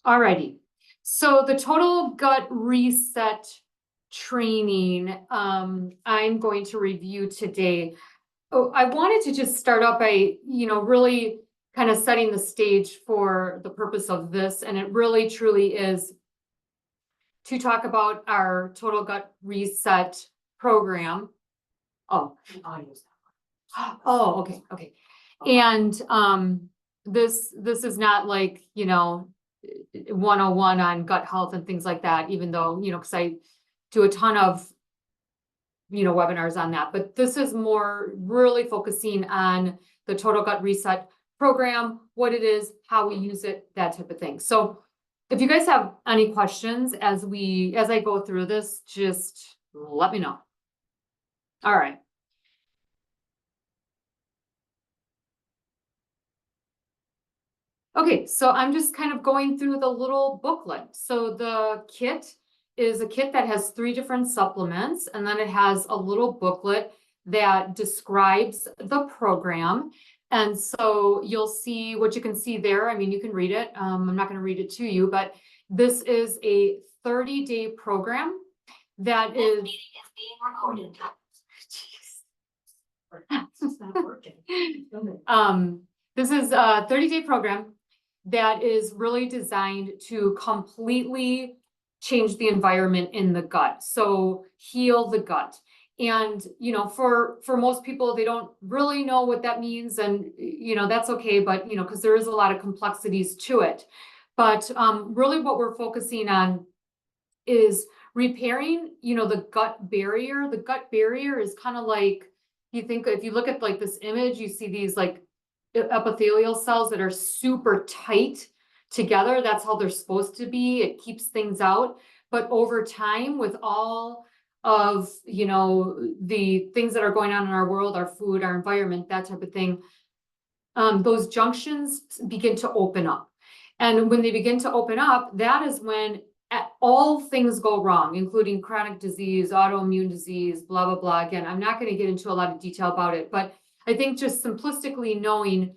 Alrighty. So the total gut reset training, I'm going to review today. Oh, I wanted to just start out by, really kind of setting the stage for the purpose of this. And it really truly is to talk about our total gut reset program. Oh, oh, okay, okay. And this is not like, 101 on gut health and things like that, even though, because I do a ton of, webinars on that. But this is more really focusing on the total gut reset program, what it is, how we use it, that type of thing. So if you guys have any questions as I go through this, just let me know. All right. Okay, so I'm just kind of going through the little booklet. So the kit is a kit that has 3 different supplements, and then it has a little booklet that describes the program. And so you'll see what you can see there. I mean, you can read it. I'm not going to read it to you, but this is a 30-day program that is being recorded. It's not working. This is a 30-day program that is really designed to completely change the environment in the gut. So heal the gut. And, for most people, they don't really know what that means. And, that's okay. But, because there is a lot of complexities to it. But really what we're focusing on is repairing, the gut barrier. The gut barrier is kind of like, if you look at like this image, you see these like epithelial cells that are super tight together. That's how they're supposed to be. It keeps things out. But over time, with all of, the things that are going on in our world, our food, our environment, that type of thing, those junctions begin to open up. And when they begin to open up, that is when all things go wrong, including chronic disease, autoimmune disease, blah, blah, blah. Again, I'm not going to get into a lot of detail about it, but I think just simplistically knowing,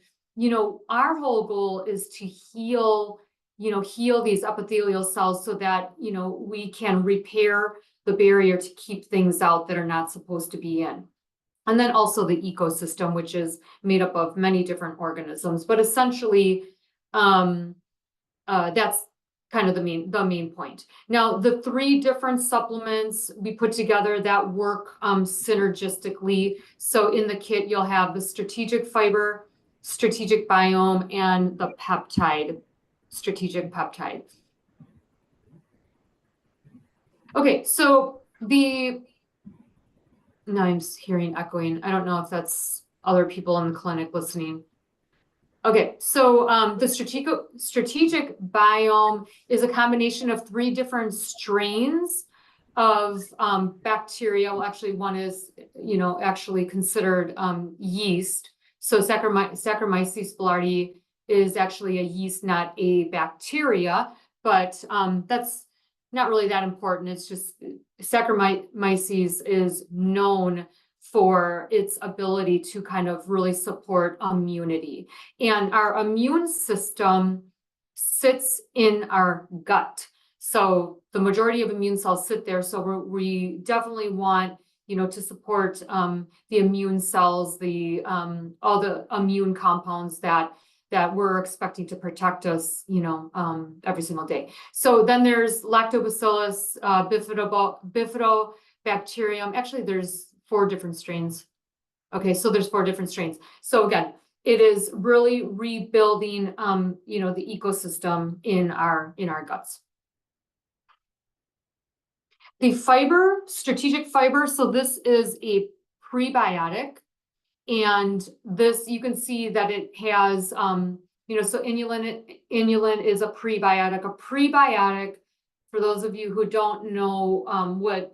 our whole goal is to heal these epithelial cells so that, we can repair the barrier to keep things out that are not supposed to be in. And then also the ecosystem, which is made up of many different organisms, but essentially, that's kind of the main point. Now, the 3 different supplements we put together that work synergistically. So in the kit, you'll have the strategic fiber, strategic biome, and the strategic peptide. Okay, so now I'm hearing echoing. I don't know if that's other people in the clinic listening. Okay, so the strategic biome is a combination of 3 different strains of bacteria. Well, actually, one is, actually considered yeast. So Saccharomyces boulardii is actually a yeast, not a bacteria, but that's not really that important. It's just Saccharomyces is known for its ability to kind of really support immunity. And our immune system sits in our gut. So the majority of immune cells sit there. So we definitely want, to support the immune cells, all the immune compounds that we're expecting to protect us, every single day. So then there's Lactobacillus, Bifidobacterium. Actually, there's 4 different strains. Okay, so there's 4 different strains. So again, it is really rebuilding, the ecosystem in our guts. The fiber, strategic fiber. So this is a prebiotic, and this you can see that it has, so inulin is a prebiotic. A prebiotic, for those of you who don't know what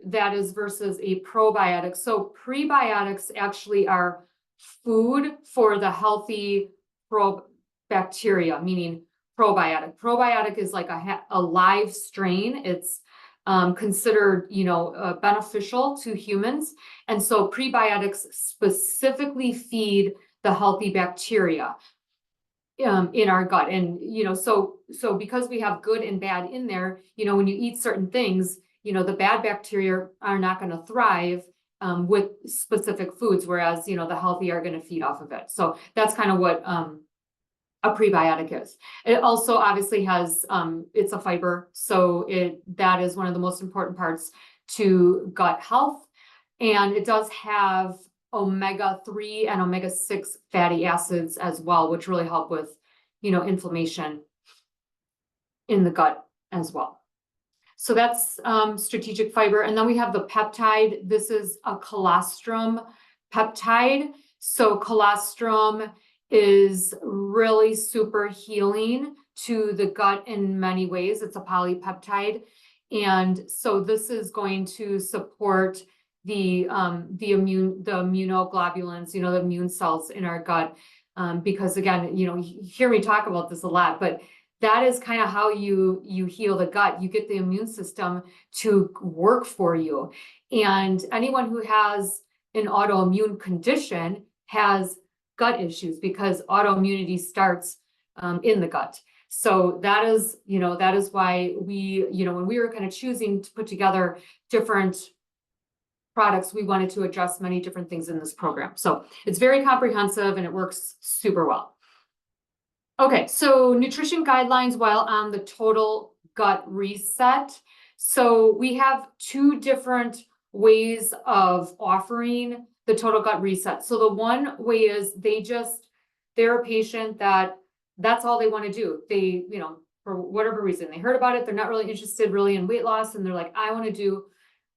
that is versus a probiotic. So prebiotics actually are food for the healthy bacteria, meaning probiotic. Probiotic is like a live strain. It's considered, beneficial to humans. And so prebiotics specifically feed the healthy bacteria. in our gut. And, so because we have good and bad in there, when you eat certain things, the bad bacteria are not going to thrive with specific foods, whereas, the healthy are going to feed off of it. So that's kind of what a prebiotic is. It also obviously has, it's a fiber. So that is one of the most important parts to gut health. And it does have omega-3 and omega-6 fatty acids as well, which really help with, inflammation in the gut as well. So that's strategic fiber. And then we have the peptide. This is a colostrum peptide. So colostrum is really super healing to the gut in many ways. It's a polypeptide. And so this is going to support the immunoglobulins, the immune cells in our gut. Because again, you hear me talk about this a lot, but that is kind of how you heal the gut. You get the immune system to work for you. And anyone who has an autoimmune condition has gut issues because autoimmunity starts in the gut. So that is why we, when we were kind of choosing to put together different products, we wanted to address many different things in this program. So it's very comprehensive and it works super well. Okay, so nutrition guidelines while on the total gut reset. So we have two different ways of offering the total gut reset. So the one way is they're a patient that's all they want to do. They, for whatever reason, they heard about it. They're not really interested in weight loss. And they're like, I want to do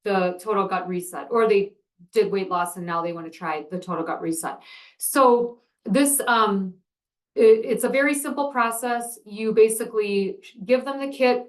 the total gut reset, or they did weight loss and now they want to try the total gut reset. So this, it's a very simple process. You basically give them the kit,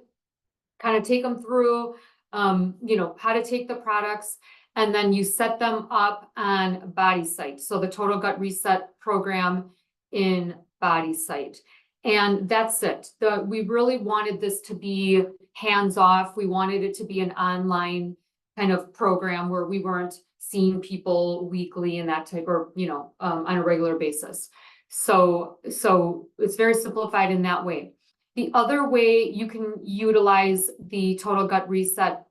kind of take them through, how to take the products, and then you set them up on Body Site. So the Total Gut Reset program in Body Site. And that's it. We really wanted this to be hands-off. We wanted it to be an online kind of program where we weren't seeing people weekly and that type, or, on a regular basis. So it's very simplified in that way. The other way you can utilize the Total Gut Reset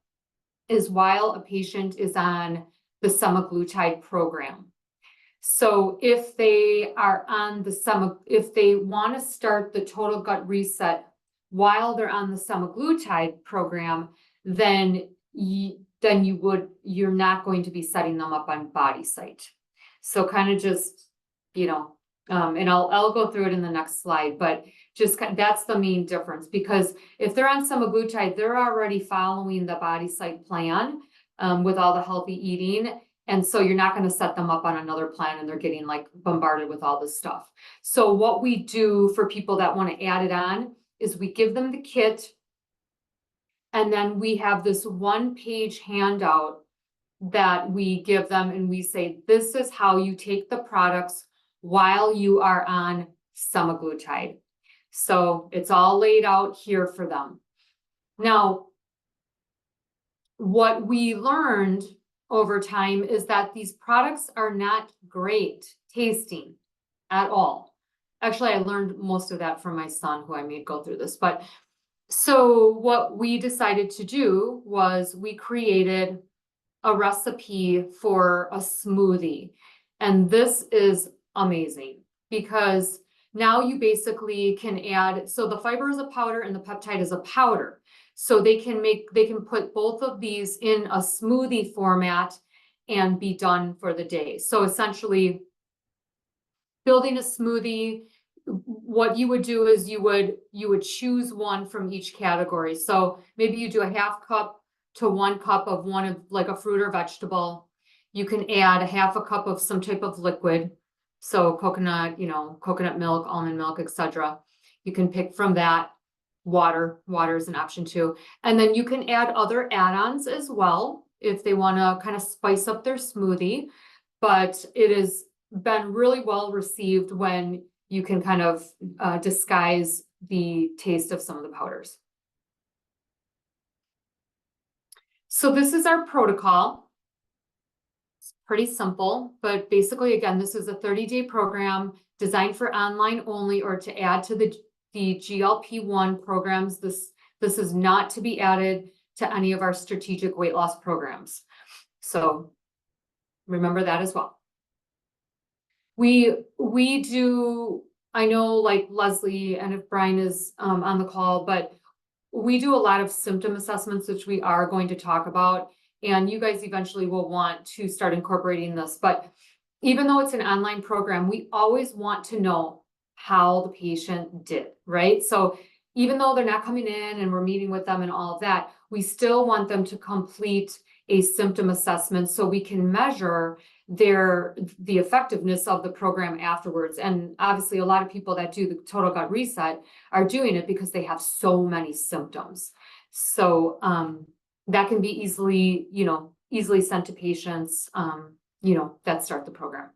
is while a patient is on the semaglutide program. So if they are on if they want to start the Total Gut Reset while they're on the semaglutide program, then you're not going to be setting them up on Body Site. So kind of just, and I'll go through it in the next slide, but just that's the main difference, because if they're on semaglutide, they're already following the Body Site plan with all the healthy eating. And so you're not going to set them up on another plan and they're getting bombarded with all this stuff. So what we do for people that want to add it on is we give them the kit, and then we have this 1-page handout that we give them, and we say, this is how you take the products while you are on semaglutide. So it's all laid out here for them. Now, what we learned over time is that these products are not great tasting at all. Actually, I learned most of that from my son, who I made go through this. But so what we decided to do was we created a recipe for a smoothie. And this is amazing because now you basically can add, so the fiber is a powder and the peptide is a powder. So they can put both of these in a smoothie format and be done for the day. So essentially, building a smoothie, what you would do is you would choose one from each category. So maybe you do a 1/2 cup to 1 cup of one of a fruit or vegetable. You can add a 1/2 cup of some type of liquid. So coconut, coconut milk, almond milk, etc. You can pick from that. Water is an option too. And then you can add other add-ons as well if they want to kind of spice up their smoothie. But it has been really well received when you can kind of disguise the taste of some of the powders. So this is our protocol. It's pretty simple, but basically, again, this is a 30-day program. designed for online only or to add to the GLP-1 programs. This is not to be added to any of our strategic weight loss programs. So remember that as well. We do, I know like Leslie and if Brian is on the call, but we do a lot of symptom assessments, which we are going to talk about. And you guys eventually will want to start incorporating this. But even though it's an online program, we always want to know how the patient did, right? So even though they're not coming in and we're meeting with them and all of that, we still want them to complete a symptom assessment so we can measure the effectiveness of the program afterwards. And obviously a lot of people that do the total gut reset are doing it because they have so many symptoms. So that can be easily sent to patients, that start the program.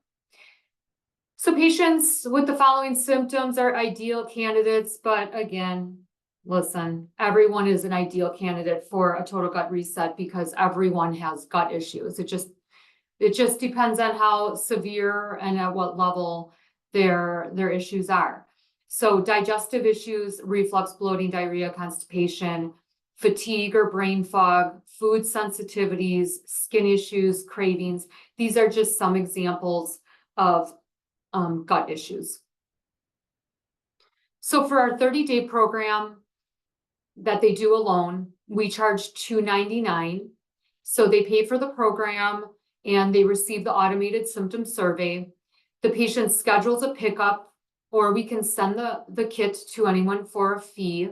So patients with the following symptoms are ideal candidates, but again, listen, everyone is an ideal candidate for a total gut reset because everyone has gut issues. It just depends on how severe and at what level their issues are. So digestive issues, reflux, bloating, diarrhea, constipation, fatigue or brain fog, food sensitivities, skin issues, cravings. These are just some examples of gut issues. So for our 30-day program that they do alone, we charge $299. So they pay for the program and they receive the automated symptom survey. The patient schedules a pickup, or we can send the kit to anyone for a fee.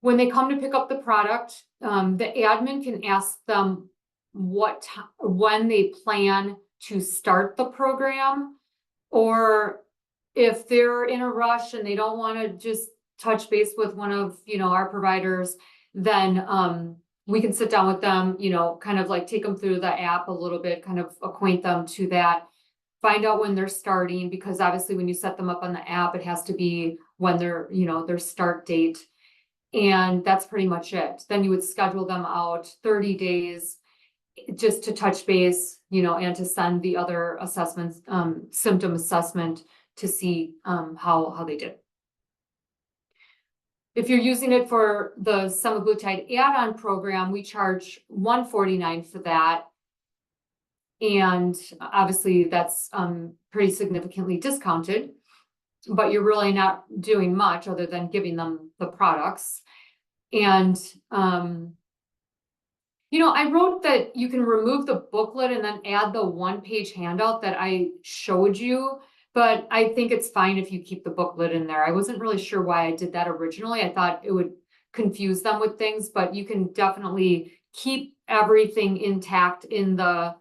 When they come to pick up the product, the admin can ask them when they plan to start the program, or if they're in a rush and they don't want to just touch base with one of our providers, then we can sit down with them, kind of like take them through the app a little bit, kind of acquaint them to that, find out when they're starting, because obviously when you set them up on the app, it has to be when they're, their start date. And that's pretty much it. Then you would schedule them out 30 days just to touch base, and to send the other assessments, symptom assessment to see how they did. If you're using it for the semaglutide add-on program, we charge $149 for that. And obviously that's pretty significantly discounted, but you're really not doing much other than giving them the products. And, I wrote that you can remove the booklet and then add the one-page handout that I showed you, but I think it's fine if you keep the booklet in there. I wasn't really sure why I did that originally. I thought it would confuse them with things, but you can definitely keep everything intact in the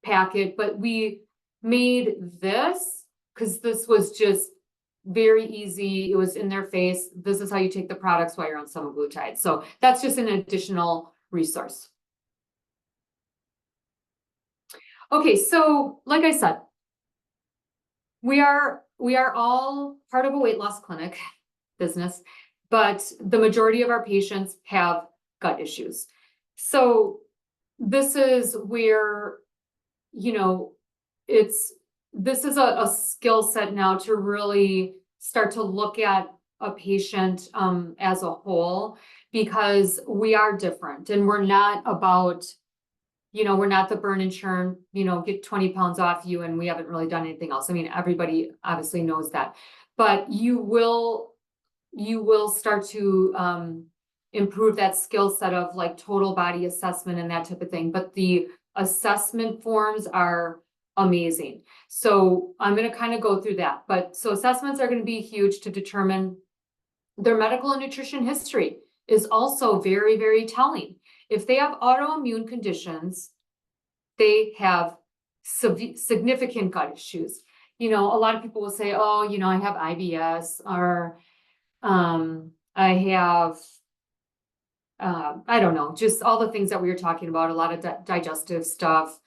packet. But we made this because this was just very easy. It was in their face. This is how you take the products while you're on semaglutide. So that's just an additional resource. Okay, so like I said, we are all part of a weight loss clinic business, but the majority of our patients have gut issues. So this is where, this is a skill set now to really start to look at a patient as a whole, because we are different and we're not about, we're not the burn and churn, get 20 pounds off you and we haven't really done anything else. I mean, everybody obviously knows that, but you will start to improve that skill set of like total body assessment and that type of thing. But the assessment forms are amazing. So I'm going to kind of go through that. But so assessments are going to be huge to determine their medical and nutrition history is also very, very telling. If they have autoimmune conditions, they have significant gut issues. A lot of people will say, oh, I have IBS, or I have, I don't know, just all the things that we were talking about, a lot of digestive stuff,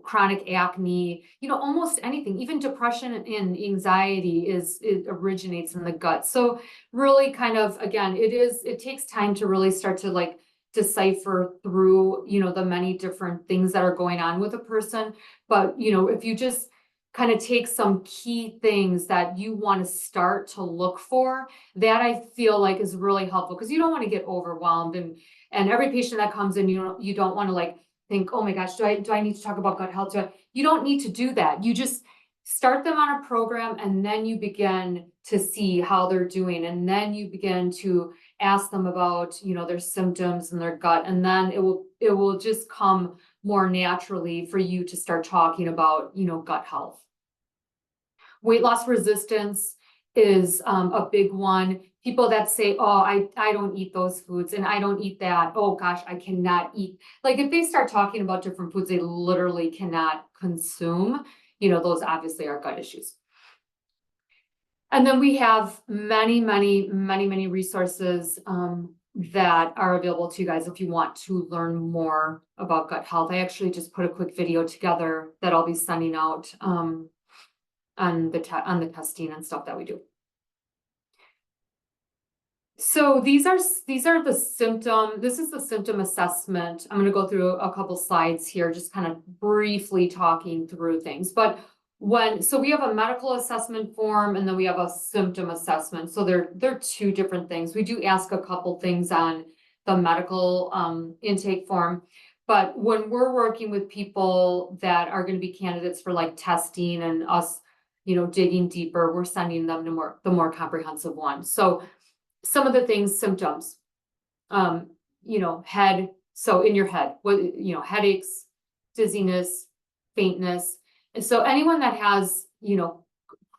chronic acne, almost anything, even depression and anxiety it originates in the gut. So really kind of, again, it takes time to really start to like decipher through, the many different things that are going on with a person. But, if you just kind of take some key things that you want to start to look for, that I feel like is really helpful, because you don't want to get overwhelmed, and every patient that comes in, you don't want to like think, oh my gosh, do I need to talk about gut health? You don't need to do that. You just start them on a program, and then you begin to see how they're doing, and then you begin to ask them about, their symptoms and their gut, and then it will just come more naturally for you to start talking about, gut health. Weight loss resistance is a big one. People that say, oh, I don't eat those foods and I don't eat that. Oh gosh, I cannot eat. Like if they start talking about different foods they literally cannot consume, those obviously are gut issues. And then we have many resources that are available to you guys if you want to learn more about gut health. I actually just put a quick video together that I'll be sending out on the testing and stuff that we do. So these are the symptom. This is the symptom assessment. I'm going to go through a couple slides here, just kind of briefly talking through things. But so we have a medical assessment form, and then we have a symptom assessment. So they're two different things. We do ask a couple things on the medical intake form, but when we're working with people that are going to be candidates for like testing and us, digging deeper, we're sending them to the more comprehensive one. So some of the things, symptoms, head. So in your head, headaches, dizziness, faintness. And so anyone that has,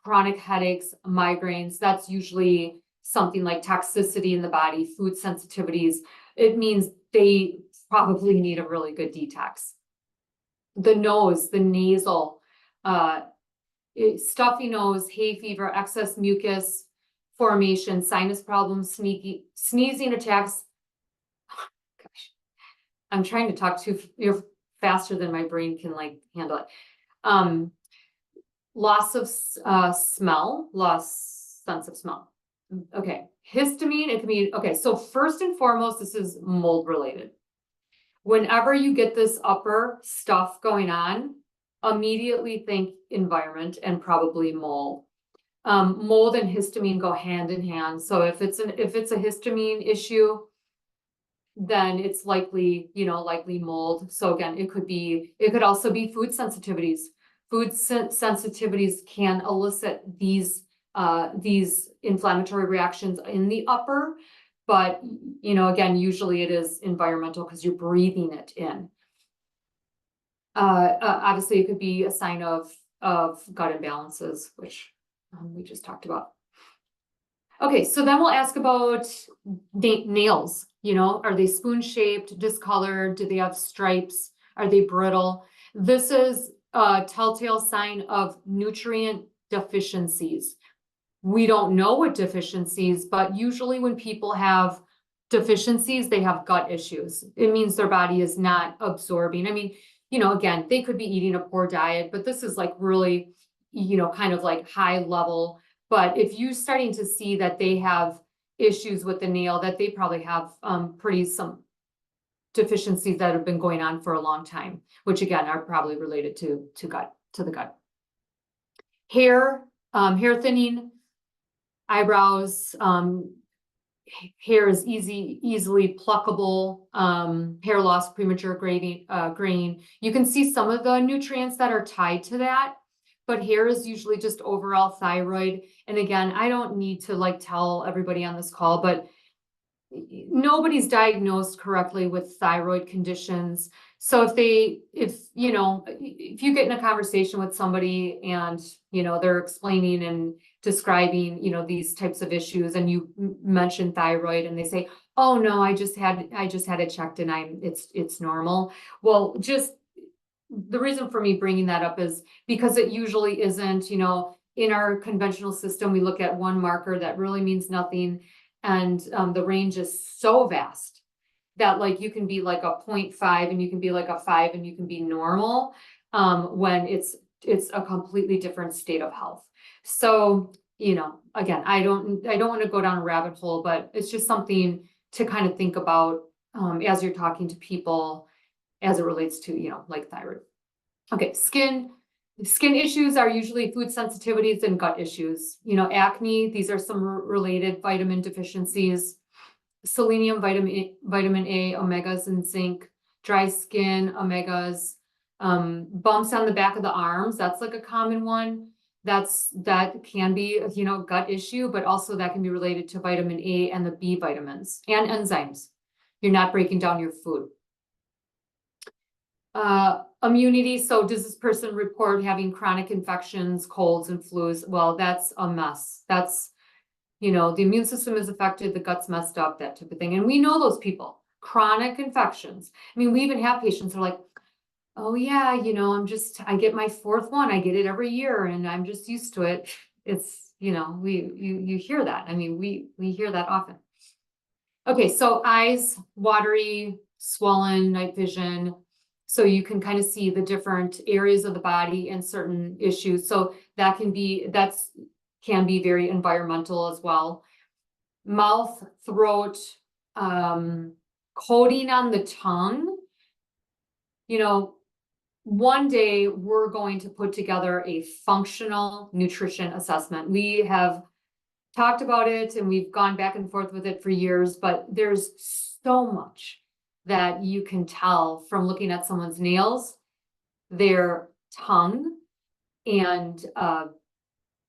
chronic headaches, migraines, that's usually something like toxicity in the body, food sensitivities. It means they probably need a really good detox. The nose, the nasal, stuffy nose, hay fever, excess mucus formation, sinus problems, sneezing attacks. Gosh, I'm trying to talk you're faster than my brain can like handle it. Loss of sense of smell. Okay, histamine, it can be, okay, so first and foremost, this is mold related. Whenever you get this upper stuff going on, immediately think environment and probably mold. Mold and histamine go hand in hand. So if it's a histamine issue, then it's likely, likely mold. So again, it could also be food sensitivities. Food sensitivities can elicit these inflammatory reactions in the upper, but again, usually it is environmental because you're breathing it in. Obviously it could be a sign of gut imbalances, which we just talked about. Okay, so then we'll ask about nails. Are they spoon-shaped, discolored? Do they have stripes? Are they brittle? This is a telltale sign of nutrient deficiencies. We don't know what deficiencies, but usually when people have deficiencies, they have gut issues. It means their body is not absorbing. I mean, again, they could be eating a poor diet, but this is like really, kind of like high level. But if you're starting to see that they have issues with the nail, that they probably have some deficiencies that have been going on for a long time, which again are probably related to the gut. Hair thinning, eyebrows, hair is easily pluckable, hair loss, premature graying. You can see some of the nutrients that are tied to that, but hair is usually just overall thyroid. And again, I don't need to like tell everybody on this call, but nobody's diagnosed correctly with thyroid conditions. So if you get in a conversation with somebody and, they're explaining and describing, these types of issues, and you mention thyroid and they say, oh no, I just had it checked and it's normal. Well, just the reason for me bringing that up is because it usually isn't, in our conventional system, we look at one marker that really means nothing. And the range is so vast that like you can be like a 0.5 and you can be like a 5 and you can be normal when it's a completely different state of health. So, again, I don't want to go down a rabbit hole, but it's just something to kind of think about as you're talking to people as it relates to, like thyroid. Okay, skin, Skin issues are usually food sensitivities and gut issues. You know, acne, these are some related vitamin deficiencies. Selenium, vitamin A, omegas and zinc, dry skin, omegas, bumps on the back of the arms, that's like a common one. That can be, you know, gut issue, but also that can be related to vitamin A and the B vitamins and enzymes. You're not breaking down your food. Immunity, so does this person report having chronic infections, colds and flus? Well, that's a mess. That's, you know, the immune system is affected, the gut's messed up, that type of thing. And we know those people, chronic infections. I mean, we even have patients who are like, oh yeah, you know, I get my fourth one, I get it every year and I'm just used to it. It's, you know, you hear that. I mean, we hear that often. Okay, so eyes, watery, swollen, night vision. So you can kind of see the different areas of the body and certain issues. So that can be very environmental as well. Mouth, throat, coating on the tongue. You know, one day we're going to put together a functional nutrition assessment. We have talked about it and we've gone back and forth with it for years, but there's so much that you can tell from looking at someone's nails, their tongue, and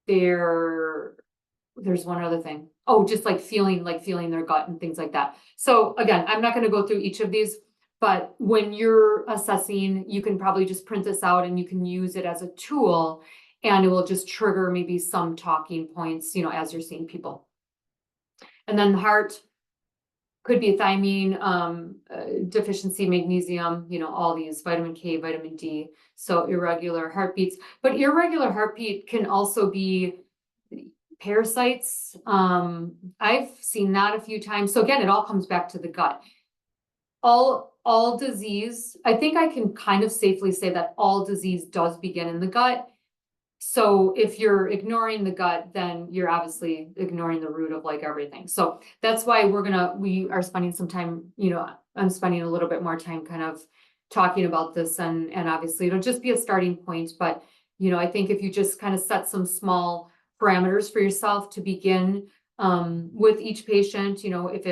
there's one other thing. Oh, just like feeling their gut and things like that. So again, I'm not going to go through each of these, but when you're assessing, you can probably just print this out and you can use it as a tool and it will just trigger maybe some talking points, you know, as you're seeing people. And then the heart could be a thiamine deficiency, magnesium, you know, all these, vitamin K, vitamin D, so irregular heartbeats. But irregular heartbeat can also be parasites. I've seen that a few times. So again, it all comes back to the gut. All disease, I think I can kind of safely say that all disease does begin in the gut. So if you're ignoring the gut, then you're obviously ignoring the root of like everything. So that's why we are spending some time, you know, I'm spending a little bit more time kind of talking about this and obviously it'll just be a starting point. But, you know, I think if you just kind of set some small parameters for yourself to begin with each patient, you know, if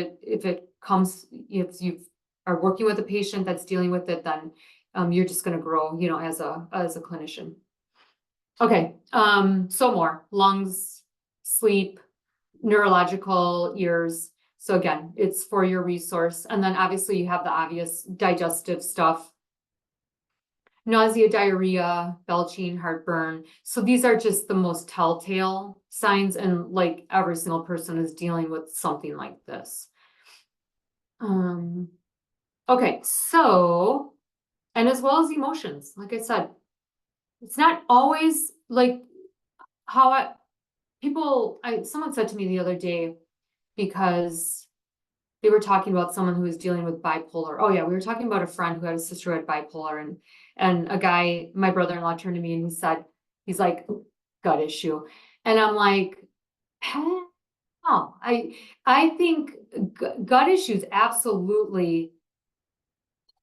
you are working with a patient that's dealing with it, then you're just going to grow, you know, as a clinician. Okay, so more lungs, sleep, neurological, ears. So again, it's for your resource. And then obviously you have the obvious digestive stuff. Nausea, diarrhea, belching, heartburn. So these are just the most telltale signs, and like every single person is dealing with something like this. Okay, so, and as well as emotions, like I said, it's not always like how someone said to me the other day, because they were talking about someone who was dealing with bipolar. Oh yeah, we were talking about a friend who had a sister who had bipolar, and a guy, my brother-in-law, turned to me and he said, he's like, gut issue. And I'm like, oh, I think gut issues absolutely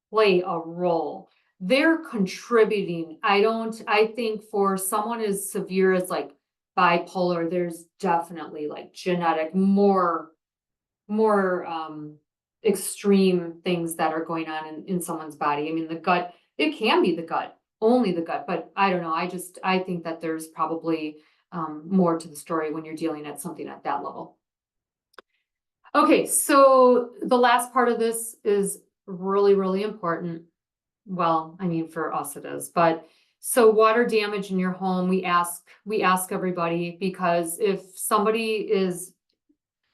play a role. They're contributing. I think for someone as severe as like bipolar, there's definitely like genetic, more extreme things that are going on in someone's body. I mean, the gut, it can be the gut, only the gut, but I don't know. I think that there's probably more to the story when you're dealing at something at that level. Okay, so the last part of this is really, really important. Well, I mean, for us it is, but so water damage in your home, we ask everybody, because if somebody is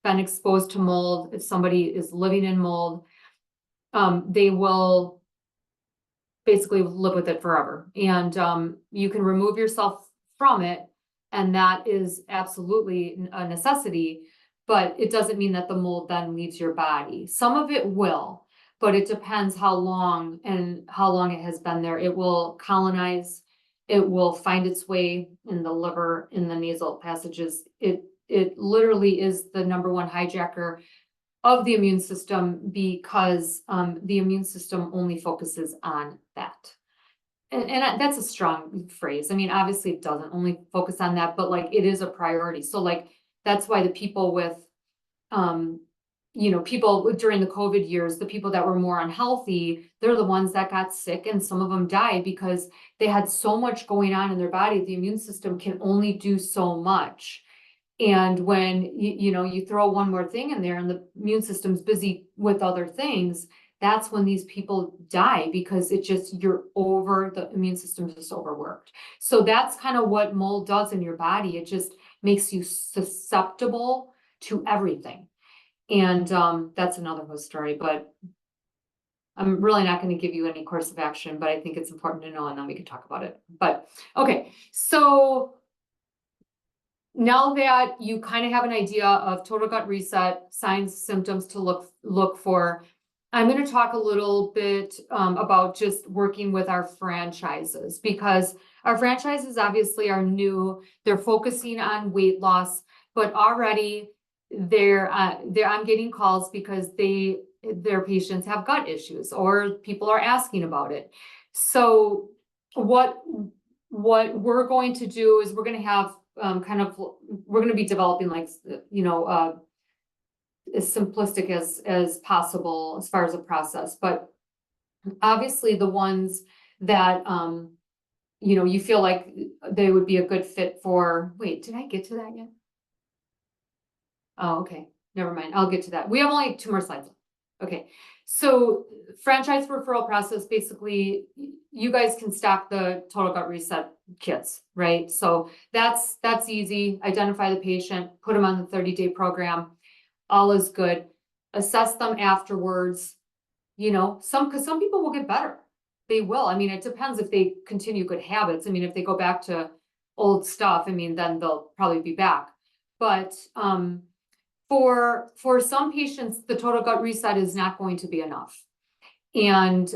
been exposed to mold, if somebody is living in mold, they will basically live with it forever. And you can remove yourself from it, and that is absolutely a necessity, but it doesn't mean that the mold then leaves your body. Some of it will, but it depends how long it has been there. It will colonize, it will find its way in the liver, in the nasal passages. It literally is the number one hijacker of the immune system, because the immune system only focuses on that. and that's a strong phrase. I mean, obviously it doesn't only focus on that, but like it is a priority. So like, that's why the people with, people during the COVID years, the people that were more unhealthy, they're the ones that got sick, and some of them died because they had so much going on in their body. The immune system can only do so much. And when you throw one more thing in there and the immune system's busy with other things, that's when these people die, because the immune system is just overworked. So that's kind of what mold does in your body. It just makes you susceptible to everything. And that's another whole story, but I'm really not going to give you any course of action, but I think it's important to know, and then we can talk about it. But okay, so now that you kind of have an idea of total gut reset, signs, symptoms to look for, I'm going to talk a little bit about just working with our franchises, because our franchises obviously are new. They're focusing on weight loss, but already I'm getting calls because their patients have gut issues, or people are asking about it. So what we're going to do is we're going to have we're going to be developing as simplistic as possible as far as a process, but obviously the ones that you feel like they would be a good fit for. Wait, did I get to that yet? Oh, okay, never mind, I'll get to that. We have only 2 more slides. Okay, so franchise referral process, basically you guys can stock the total gut reset kits, right? So that's easy. Identify the patient, put them on the 30-day program, all is good. Assess them afterwards, because some people will get better. They will. I mean, it depends if they continue good habits. I mean, if they go back to old stuff, I mean, then they'll probably be back. But for some patients, the total gut reset is not going to be enough. And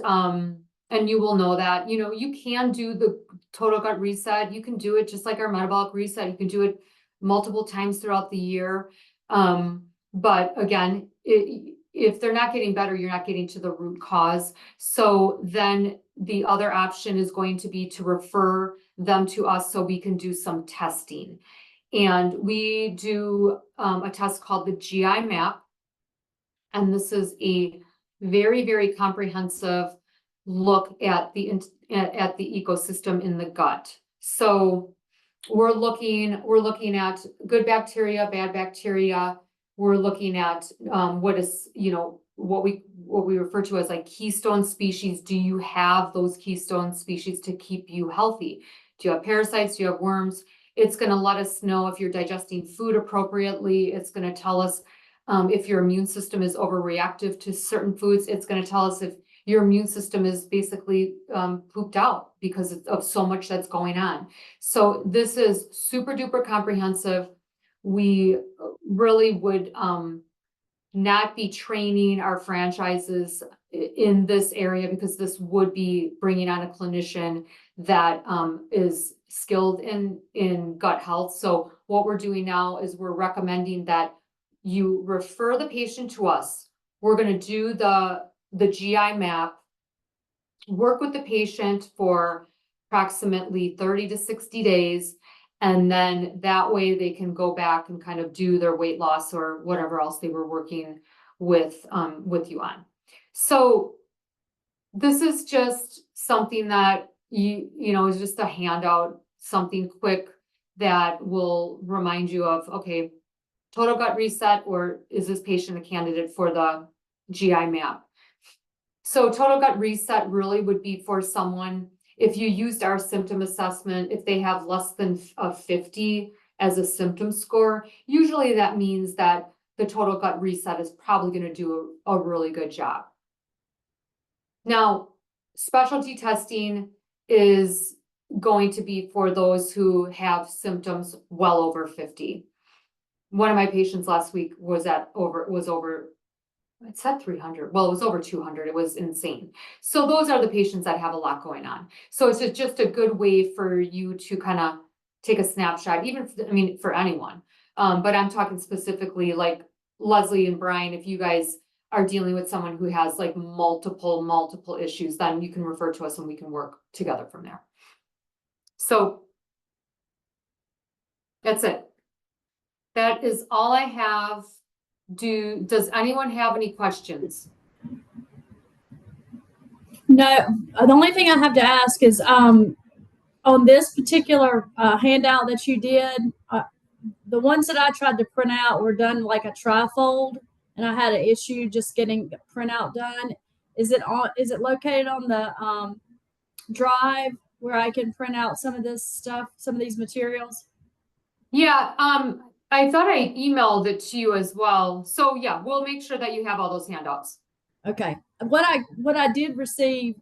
you will know that, you can do the total gut reset. You can do it just like our metabolic reset. You can do it multiple times throughout the year. But again, if they're not getting better, you're not getting to the root cause. So then the other option is going to be to refer them to us so we can do some testing. And we do a test called the GI map. And this is a very, very comprehensive look at the ecosystem in the gut. So we're looking at good bacteria, bad bacteria. We're looking at what we refer to as like keystone species. Do you have those keystone species to keep you healthy? Do you have parasites? Do you have worms? It's going to let us know if you're digesting food appropriately. It's going to tell us if your immune system is overreactive to certain foods. It's going to tell us if your immune system is basically pooped out because of so much that's going on. So this is super duper comprehensive. We really would not be training our franchises in this area, because this would be bringing on a clinician that is skilled in gut health. So what we're doing now is we're recommending that you refer the patient to us. We're going to do the GI map, work with the patient for approximately 30 to 60 days. And then that way they can go back and kind of do their weight loss or whatever else they were working with you on. So this is just something that is just a handout, something quick that will remind you of, okay, total gut reset, or is this patient a candidate for the GI map? So total gut reset really would be for someone, if you used our symptom assessment, if they have less than 50 as a symptom score, usually that means that the total gut reset is probably going to do a really good job. Now, specialty testing is going to be for those who have symptoms well over 50. One of my patients last week was over, it said 300. Well, it was over 200. It was insane. So those are the patients that have a lot going on. So it's just a good way for you to kind of take a snapshot, for anyone. But I'm talking specifically like Leslie and Brian, if you guys are dealing with someone who has like multiple issues, then you can refer to us and we can work together from there. So that's it. That is all I have. Does anyone have any questions? No, the only thing I have to ask is on this particular handout that you did, the ones that I tried to print out were done like a trifold, and I had an issue just getting the printout done. Is it located on the drive where I can print out some of this stuff, some of these materials? Yeah, I thought I emailed it to you as well. So yeah, we'll make sure that you have all those handouts. Okay. What I did receive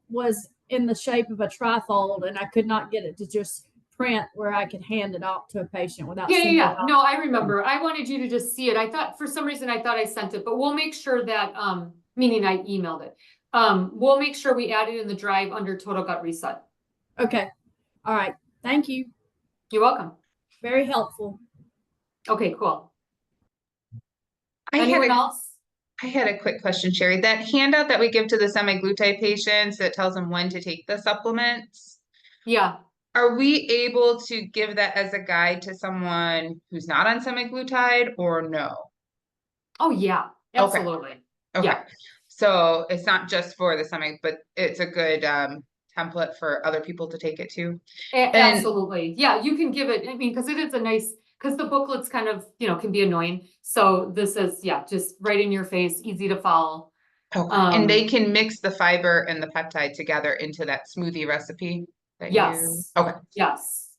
was in the shape of a trifold, and I could not get it to just print where I could hand it off to a patient without sending it off. No, I remember. I wanted you to just see it. I thought for some reason I thought I sent it, but we'll make sure that meaning I emailed it. We'll make sure we add it in the drive under Total Gut Reset. Okay. All right. Thank you. You're welcome. Very helpful. Okay, cool. I Anyone else? had a quick question, Sherry. That handout that we give to the semaglutide patients that tells them when to take the supplements, Yeah. are we able to give that as a guide to someone who's not on semaglutide or no? Oh yeah, absolutely. Okay. Yeah. So it's not just for the semi, but it's a good template for other people to take it to. Absolutely. Yeah, you can give it, I mean, because it is a nice, because the booklets kind of, can be annoying. So this is, yeah, just right in your face, easy to follow. Okay. And they can mix the fiber and the peptide together into that smoothie recipe that Yes. Okay. Yes.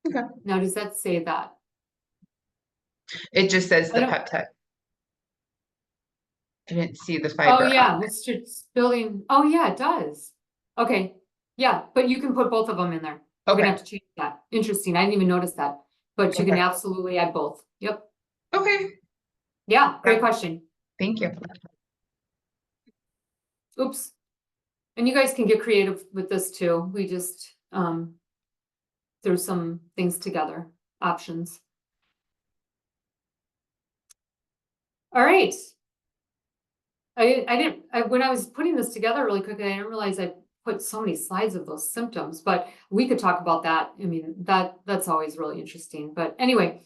Okay. Now, does that say that? It just says the peptide. I didn't see the Oh fiber. yeah, it's just building. Oh yeah, it does. Okay. Yeah, but you can put both of them in there. We're gonna have to change that. Interesting. I didn't even notice that. But you can absolutely add both. Yep. Okay. Yeah, great question. Thank you. Oops. And you guys can get creative with this too. We just threw some things together, options. All right. When I was putting this together really quickly, I didn't realize I put so many slides of those symptoms, but we could talk about that. I mean, that's always really interesting. But anyway,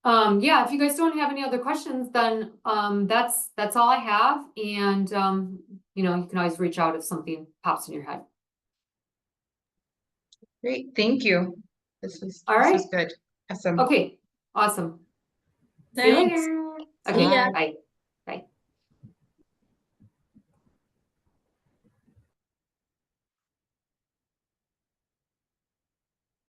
yeah, if you guys don't have any other questions, then that's all I have. And you can always reach out if something pops in your head. Great. Thank you. This was good. Awesome. Okay, awesome. Thanks. See you later. Okay, See ya. bye.